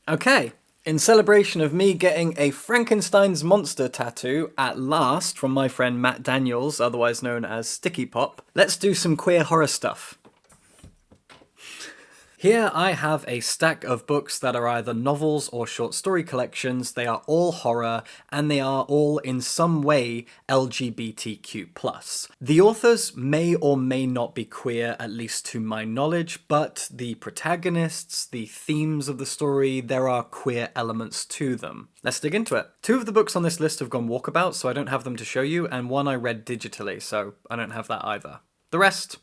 Okay, in celebration of me getting a Frankenstein's monster tattoo at last from my friend Matt Daniels, otherwise known as Sticky Pop, let's do some queer horror stuff. Here I have a stack of books that are either novels or short story collections. They are all horror, and they are all in some way LGBTQ+. The authors may or may not be queer, at least to my knowledge, but the protagonists, the themes of the story, there are queer elements to them. Let's dig into it. Two of the books on this list have gone walkabout, so I don't have them to show you, and one I read digitally, so I don't have that either. The rest,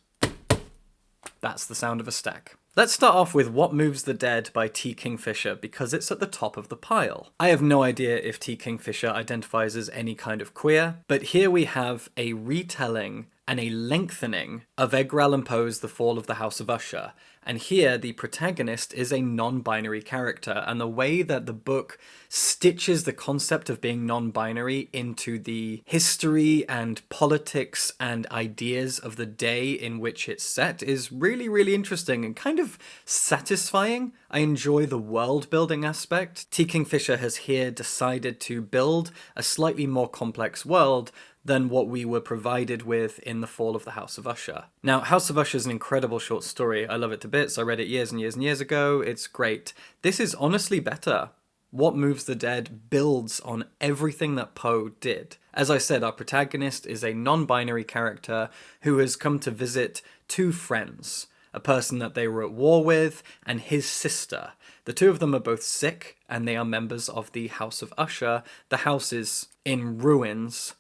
that's the sound of a stack. Let's start off with What Moves the Dead by T. Kingfisher, because it's at the top of the pile. I have no idea if T. Kingfisher identifies as any kind of queer, but here we have a retelling and a lengthening of Edgar Allan Poe's The Fall of the House of Usher. And here, the protagonist is a non-binary character, and the way that the book stitches the concept of being non-binary into the history and politics and ideas of the day in which it's set is really, really interesting and kind of satisfying. I enjoy the world-building aspect. T. Kingfisher has here decided to build a slightly more complex world than what we were provided with in The Fall of the House of Usher. Now, House of Usher is an incredible short story. I love it to bits. I read it years and years and years ago. It's great. This is honestly better. What Moves the Dead builds on everything that Poe did. As I said, our protagonist is a non-binary character who has come to visit two friends, a person that they were at war with and his sister. The two of them are both sick, and they are members of the House of Usher. The house is in ruins,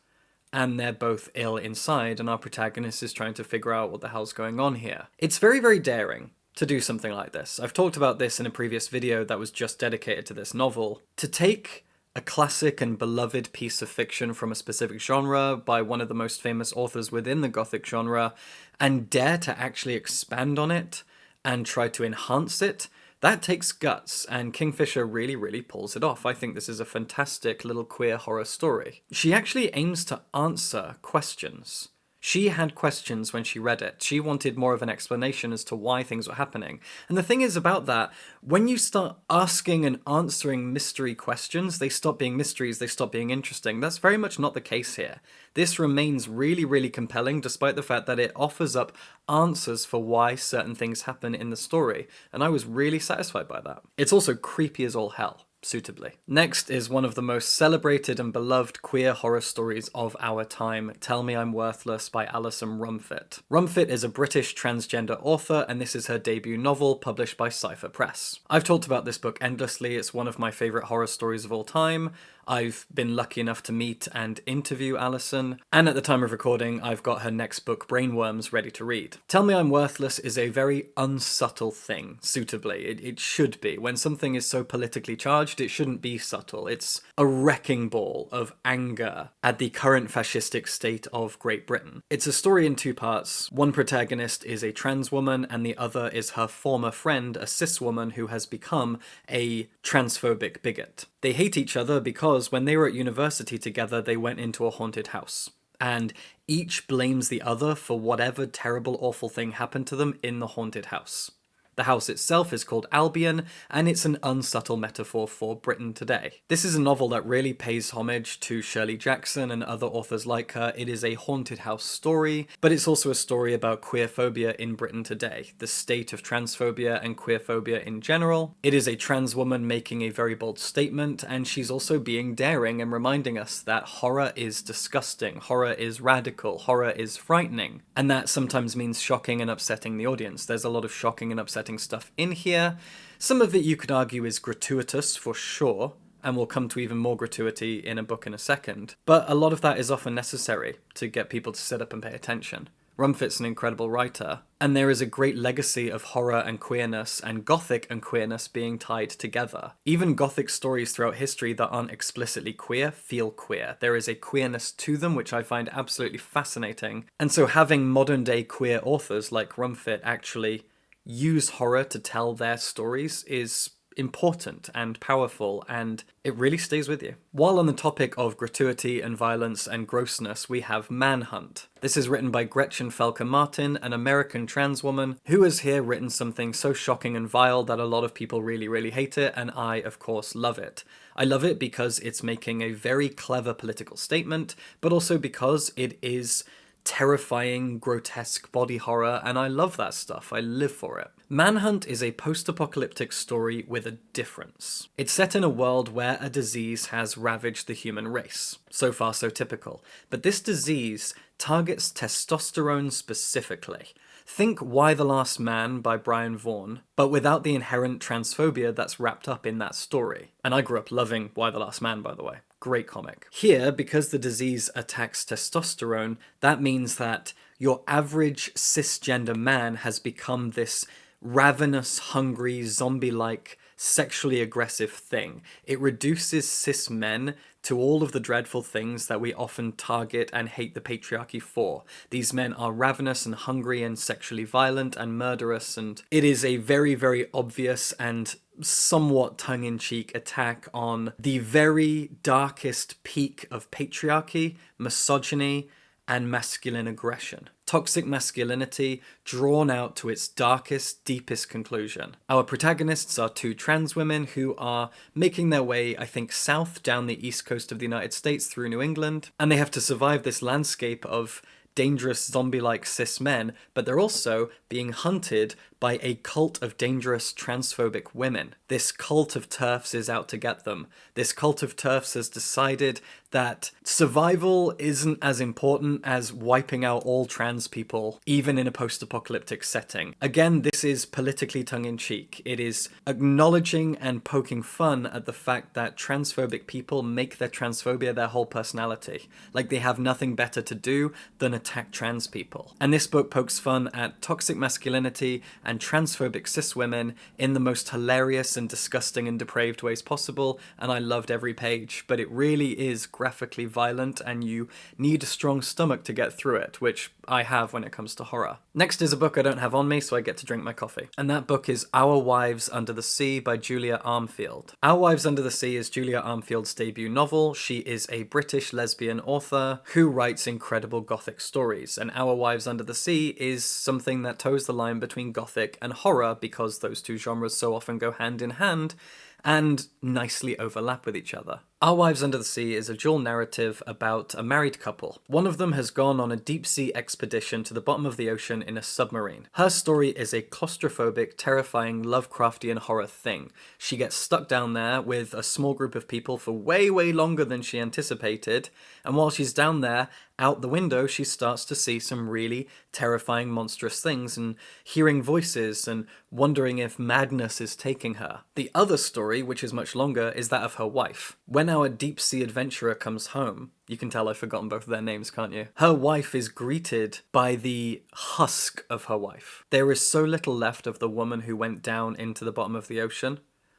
and they're both ill inside, and our protagonist is trying to figure out what the hell's going on here. It's very, very daring to do something like this. I've talked about this in a previous video that was just dedicated to this novel. To take a classic and beloved piece of fiction from a specific genre by one of the most famous authors within the Gothic genre and dare to actually expand on it and try to enhance it, that takes guts, and Kingfisher really, really pulls it off. I think this is a fantastic little queer horror story. She actually aims to answer questions. She had questions when she read it. She wanted more of an explanation as to why things were happening. And the thing is about that, when you start asking and answering mystery questions, they stop being mysteries, they stop being interesting. That's very much not the case here. This remains really, really compelling, despite the fact that it offers up answers for why certain things happen in the story. And I was really satisfied by that. It's also creepy as all hell. Suitably. Next is one of the most celebrated and beloved queer horror stories of our time, Tell Me I'm Worthless by Alison Rumfitt. Rumfitt is a British transgender author, and this is her debut novel published by Cypher Press. I've talked about this book endlessly. It's one of my favourite horror stories of all time. I've been lucky enough to meet and interview Alison, and at the time of recording, I've got her next book, Brainworms, ready to read. Tell Me I'm Worthless is a very unsubtle thing, suitably. It should be. When something is so politically charged, it shouldn't be subtle. It's a wrecking ball of anger at the current fascistic state of Great Britain. It's a story in two parts. One protagonist is a trans woman, and the other is her former friend, a cis woman who has become a transphobic bigot. They hate each other because when they were at university together, they went into a haunted house. And each blames the other for whatever terrible, awful thing happened to them in the haunted house. The house itself is called Albion, and it's an unsubtle metaphor for Britain today. This is a novel that really pays homage to Shirley Jackson and other authors like her. It is a haunted house story, but it's also a story about queerphobia in Britain today, the state of transphobia and queerphobia in general. It is a trans woman making a very bold statement, and she's also being daring and reminding us that horror is disgusting, horror is radical, horror is frightening, and that sometimes means shocking and upsetting the audience. There's a lot of shocking and upsetting stuff in here. Some of it you could argue is gratuitous for sure, and we'll come to even more gratuity in a book in a second, but a lot of that is often necessary to get people to sit up and pay attention. Rumfitt's an incredible writer, and there is a great legacy of horror and queerness and gothic and queerness being tied together. Even gothic stories throughout history that aren't explicitly queer feel queer. There is a queerness to them which I find absolutely fascinating, and so having modern day queer authors like Rumfitt actually use horror to tell their stories is important and powerful, and it really stays with you. While on the topic of gratuity and violence and grossness, we have Manhunt. This is written by Gretchen Felker Martin, an American trans woman, who has here written something so shocking and vile that a lot of people really, really hate it, and I, of course, love it. I love it because it's making a very clever political statement, but also because it is terrifying, grotesque body horror, and I love that stuff. I live for it. Manhunt is a post-apocalyptic story with a difference. It's set in a world where a disease has ravaged the human race. So far, so typical. But this disease targets testosterone specifically. Think Why the Last Man by Brian Vaughan, but without the inherent transphobia that's wrapped up in that story. And I grew up loving Why the Last Man, by the way. Great comic. Here, because the disease attacks testosterone, that means that your average cisgender man has become this ravenous, hungry, zombie-like, sexually aggressive thing. It reduces cis men to all of the dreadful things that we often target and hate the patriarchy for. These men are ravenous and hungry and sexually violent and murderous, and it is a very, very obvious and somewhat tongue-in-cheek attack on the very darkest peak of patriarchy, misogyny, and masculine aggression. Toxic masculinity drawn out to its darkest, deepest conclusion. Our protagonists are two trans women who are making their way, I think, south down the east coast of the United States through New England, and they have to survive this landscape of dangerous zombie-like cis men, but they're also being hunted by a cult of dangerous transphobic women. This cult of TERFs is out to get them. This cult of TERFs has decided that survival isn't as important as wiping out all trans people, even in a post-apocalyptic setting. Again, this is politically tongue-in-cheek. It is acknowledging and poking fun at the fact that transphobic people make their transphobia their whole personality. Like they have nothing better to do than attack trans people. And this book pokes fun at toxic masculinity and transphobic cis women in the most hilarious and disgusting and depraved ways possible, and I loved every page, but it really is graphically violent and you need a strong stomach to get through it, which I have when it comes to horror. Next is a book I don't have on me, so I get to drink my coffee. And that book is Our Wives Under the Sea by Julia Armfield. Our Wives Under the Sea is Julia Armfield's debut novel. She is a British lesbian author who writes incredible gothic stories, and Our Wives Under the Sea is something that toes the line between gothic and horror because those two genres so often go hand in hand and nicely overlap with each other. Our Wives Under the Sea is a dual narrative about a married couple. One of them has gone on a deep-sea expedition to the bottom of the ocean in a submarine. Her story is a claustrophobic, terrifying, Lovecraftian horror thing. She gets stuck down there with a small group of people for way, way longer than she anticipated, and while she's down there, out the window, she starts to see some really terrifying, monstrous things and hearing voices and wondering if madness is taking her. The other story, which is much longer, is that of her wife. When our deep-sea adventurer comes home, you can tell I've forgotten both of their names, can't you? Her wife is greeted by the husk of her wife. There is so little left of the woman who went down into the bottom of the ocean.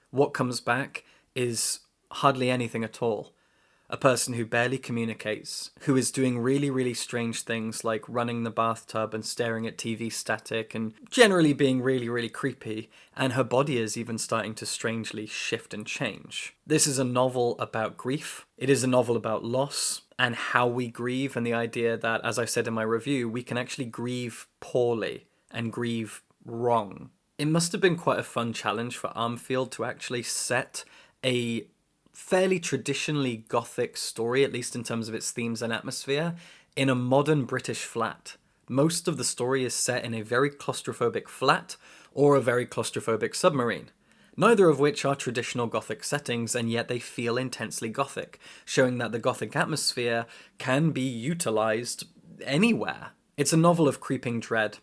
What comes back is hardly anything at all. A person who barely communicates, who is doing really, really strange things like running the bathtub and staring at TV static and generally being really, really creepy, and her body is even starting to strangely shift and change. This is a novel about grief. It is a novel about loss and how we grieve, and the idea that, as I said in my review, we can actually grieve poorly and grieve wrong. It must have been quite a fun challenge for Armfield to actually set a fairly traditionally gothic story, at least in terms of its themes and atmosphere, in a modern British flat. Most of the story is set in a very claustrophobic flat or a very claustrophobic submarine, neither of which are traditional gothic settings, and yet they feel intensely gothic, showing that the gothic atmosphere can be utilized anywhere. It's a novel of creeping dread.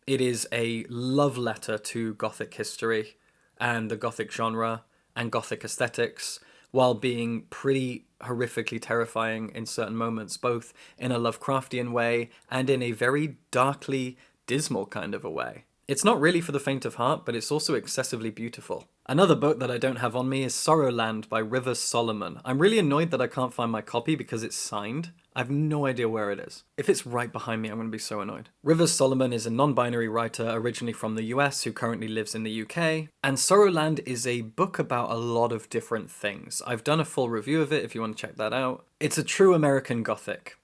It is a love letter to gothic history and the gothic genre and gothic aesthetics, while being pretty horrifically terrifying in certain moments, both in a Lovecraftian way and in a very darkly dismal kind of a way. It's not really for the faint of heart, but it's also excessively beautiful. Another book that I don't have on me is Sorrowland by Rivers Solomon. I'm really annoyed that I can't find my copy because it's signed. I have no idea where it is. If it's right behind me, I'm going to be so annoyed. Rivers Solomon is a non-binary writer originally from the US who currently lives in the UK. And Sorrowland is a book about a lot of different things. I've done a full review of it if you want to check that out. It's a true American Gothic.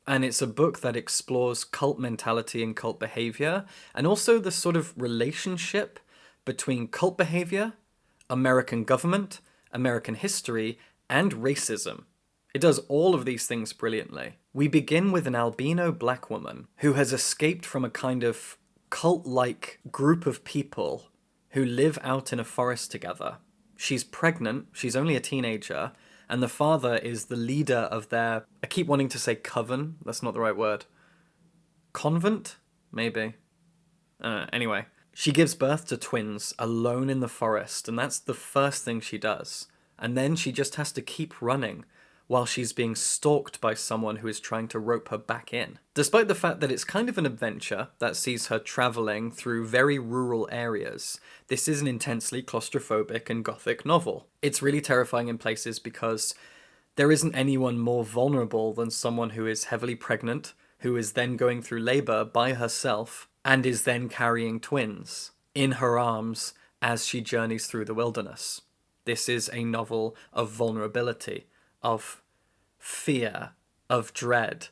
And it's a book that explores cult mentality and cult behavior, and also the sort of relationship between cult behavior, American government, American history, and racism. It does all of these things brilliantly. We begin with an albino black woman who has escaped from a kind of cult-like group of people who live out in a forest together. She's pregnant, she's only a teenager, and the father is the leader of their... I keep wanting to say coven, that's not the right word. Convent? Maybe. Anyway, she gives birth to twins alone in the forest, and that's the first thing she does. And then she just has to keep running while she's being stalked by someone who is trying to rope her back in. Despite the fact that it's kind of an adventure that sees her travelling through very rural areas, this is an intensely claustrophobic and gothic novel. It's really terrifying in places because there isn't anyone more vulnerable than someone who is heavily pregnant, who is then going through labour by herself, and is then carrying twins in her arms as she journeys through the wilderness. This is a novel of vulnerability, of fear, of dread.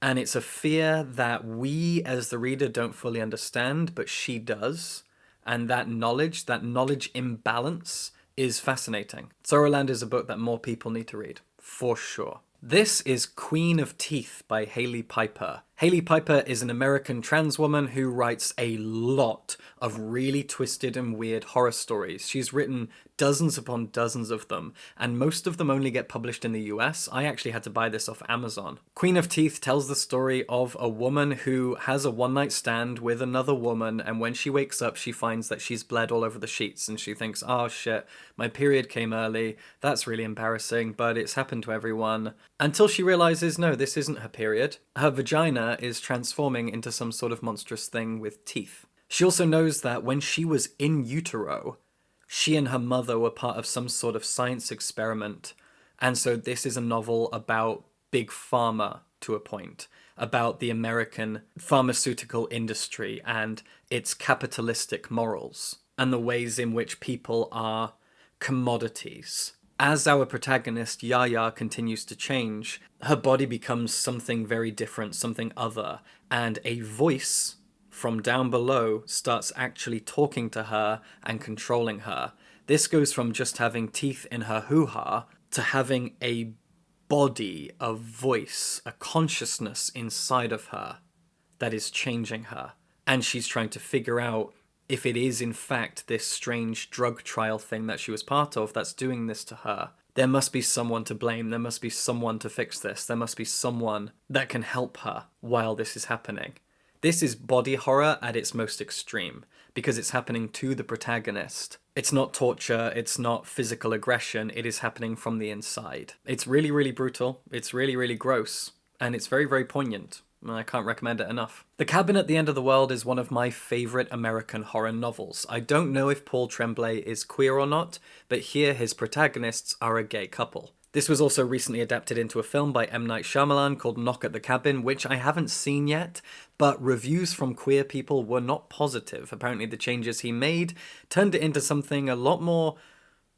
And it's a fear that we as the reader don't fully understand, but she does. And that knowledge imbalance is fascinating. Sorrowland is a book that more people need to read, for sure. This is Queen of Teeth by Hailey Piper. Hailey Piper is an American trans woman who writes a lot of really twisted and weird horror stories. She's written dozens upon dozens of them, and most of them only get published in the US. I actually had to buy this off Amazon. Queen of Teeth tells the story of a woman who has a one-night stand with another woman, and when she wakes up, she finds that she's bled all over the sheets, and she thinks, oh shit, my period came early, that's really embarrassing, but it's happened to everyone. Until she realizes, no, this isn't her period. Her vagina is transforming into some sort of monstrous thing with teeth. She also knows that when she was in utero, she and her mother were part of some sort of science experiment. And so this is a novel about big pharma to a point, about the American pharmaceutical industry and its capitalistic morals, and the ways in which people are commodities. As our protagonist, Yaya, continues to change, her body becomes something very different, something other, and a voice from down below starts actually talking to her and controlling her. This goes from just having teeth in her hoo-ha to having a body, a voice, a consciousness inside of her that is changing her. And she's trying to figure out if it is in fact this strange drug trial thing that she was part of that's doing this to her. There must be someone to blame, there must be someone to fix this, there must be someone that can help her while this is happening. This is body horror at its most extreme, because it's happening to the protagonist. It's not torture, it's not physical aggression, it is happening from the inside. It's really, really brutal, it's really, really gross, and it's very, very poignant. I can't recommend it enough. The Cabin at the End of the World is one of my favourite American horror novels. I don't know if Paul Tremblay is queer or not, but here his protagonists are a gay couple. This was also recently adapted into a film by M. Night Shyamalan called Knock at the Cabin, which I haven't seen yet, but reviews from queer people were not positive. Apparently the changes he made turned it into something a lot more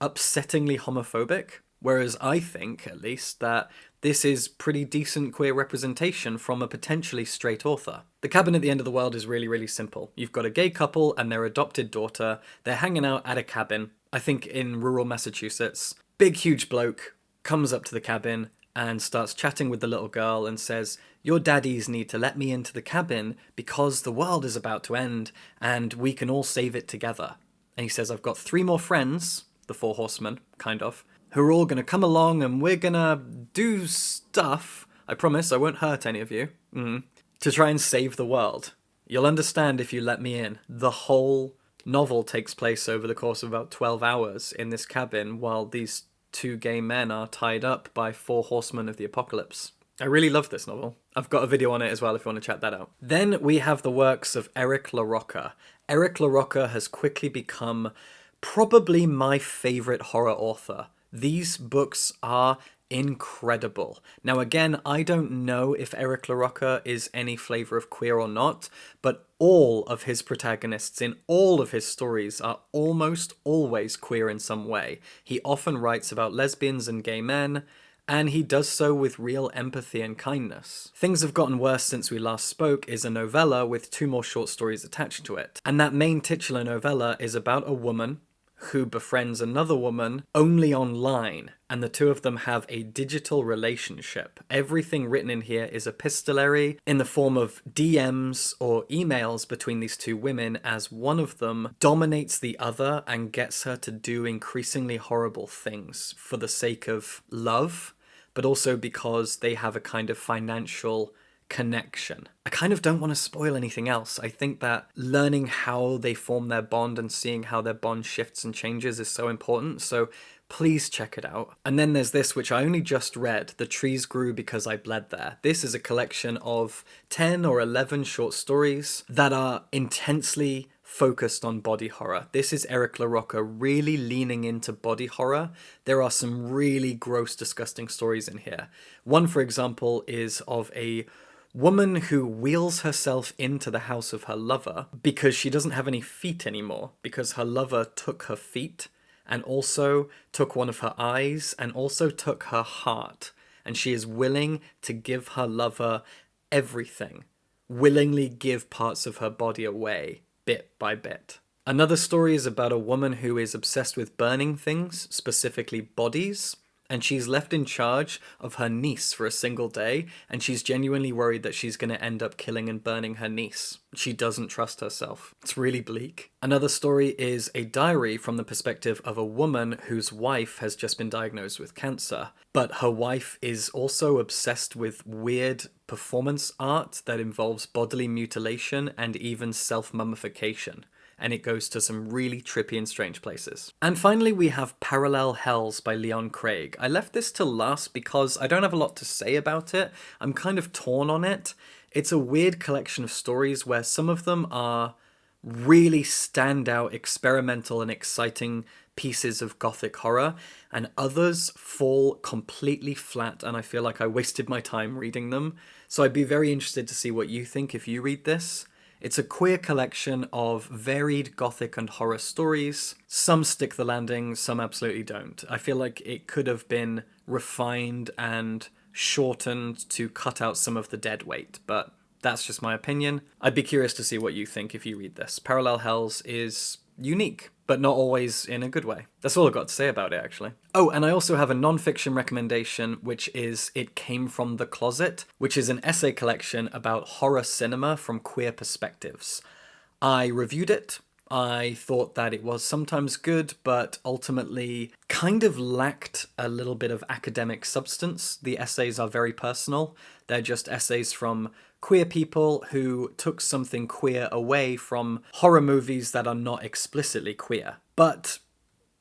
upsettingly homophobic, whereas I think, at least, that this is pretty decent queer representation from a potentially straight author. The Cabin at the End of the World is really, really simple. You've got a gay couple and their adopted daughter. They're hanging out at a cabin, I think in rural Massachusetts. Big, huge bloke comes up to the cabin and starts chatting with the little girl and says, your daddies need to let me into the cabin because the world is about to end and we can all save it together. And he says, I've got 3 more friends, the 4 horsemen, kind of, who are all going to come along and we're going to do stuff, I promise I won't hurt any of you, to try and save the world. You'll understand if you let me in. The whole novel takes place over the course of about 12 hours in this cabin while these 2 gay men are tied up by 4 horsemen of the apocalypse. I really love this novel. I've got a video on it as well if you want to check that out. Then we have the works of Eric Larocca. Eric Larocca has quickly become probably my favourite horror author. These books are incredible. Now again, I don't know if Eric Larocca is any flavour of queer or not, but all of his protagonists in all of his stories are almost always queer in some way. He often writes about lesbians and gay men, and he does so with real empathy and kindness. Things Have Gotten Worse Since We Last Spoke is a novella with 2 more short stories attached to it, and that main titular novella is about a woman who befriends another woman only online, and the 2 of them have a digital relationship. Everything written in here is epistolary in the form of DMs or emails between these 2 women, as one of them dominates the other and gets her to do increasingly horrible things for the sake of love, but also because they have a kind of financial connection. I kind of don't want to spoil anything else. I think that learning how they form their bond and seeing how their bond shifts and changes is so important, so please check it out. And then there's this, which I only just read, The Trees Grew Because I Bled There. This is a collection of 10 or 11 short stories that are intensely focused on body horror. This is Eric LaRocca really leaning into body horror. There are some really gross, disgusting stories in here. One, for example, is of a woman who wheels herself into the house of her lover because she doesn't have any feet anymore, because her lover took her feet and also took one of her eyes and also took her heart. And she is willing to give her lover everything, willingly give parts of her body away, bit by bit. Another story is about a woman who is obsessed with burning things, specifically bodies, and she's left in charge of her niece for a single day, and she's genuinely worried that she's going to end up killing and burning her niece. She doesn't trust herself. It's really bleak. Another story is a diary from the perspective of a woman whose wife has just been diagnosed with cancer, but her wife is also obsessed with weird performance art that involves bodily mutilation and even self-mummification. And it goes to some really trippy and strange places. And finally, we have Parallel Hells by Leon Craig. I left this till last because I don't have a lot to say about it. I'm kind of torn on it. It's a weird collection of stories where some of them are really standout, experimental and exciting pieces of gothic horror, and others fall completely flat, and I feel like I wasted my time reading them. So I'd be very interested to see what you think if you read this. It's a queer collection of varied gothic and horror stories. Some stick the landing, some absolutely don't. I feel like it could have been refined and shortened to cut out some of the dead weight, but that's just my opinion. I'd be curious to see what you think if you read this. Parallel Hells is unique, but not always in a good way. That's all I've got to say about it, actually. Oh, and I also have a non-fiction recommendation, which is It Came From the Closet, which is an essay collection about horror cinema from queer perspectives. I reviewed it. I thought that it was sometimes good, but ultimately kind of lacked a little bit of academic substance. The essays are very personal. They're just essays from queer people who took something queer away from horror movies that are not explicitly queer. But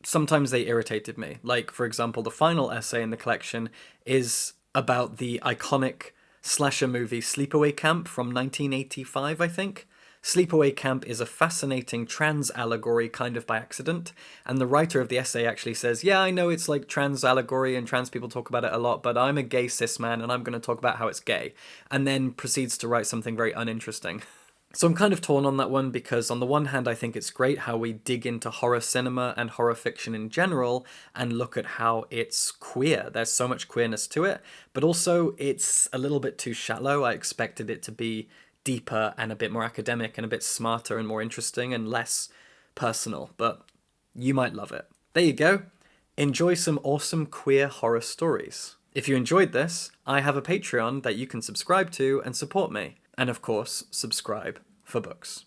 sometimes they irritated me. Like, for example, the final essay in the collection is about the iconic slasher movie Sleepaway Camp from 1985, I think. Sleepaway Camp is a fascinating trans allegory kind of by accident, and the writer of the essay actually says, yeah, I know it's like trans allegory and trans people talk about it a lot, but I'm a gay cis man and I'm going to talk about how it's gay, and then proceeds to write something very uninteresting. So I'm kind of torn on that one because on the one hand I think it's great how we dig into horror cinema and horror fiction in general and look at how it's queer. There's so much queerness to it, but also it's a little bit too shallow. I expected it to be deeper and a bit more academic and a bit smarter and more interesting and less personal, but you might love it. There you go. Enjoy some awesome queer horror stories. If you enjoyed this, I have a Patreon that you can subscribe to and support me. And of course, subscribe for books.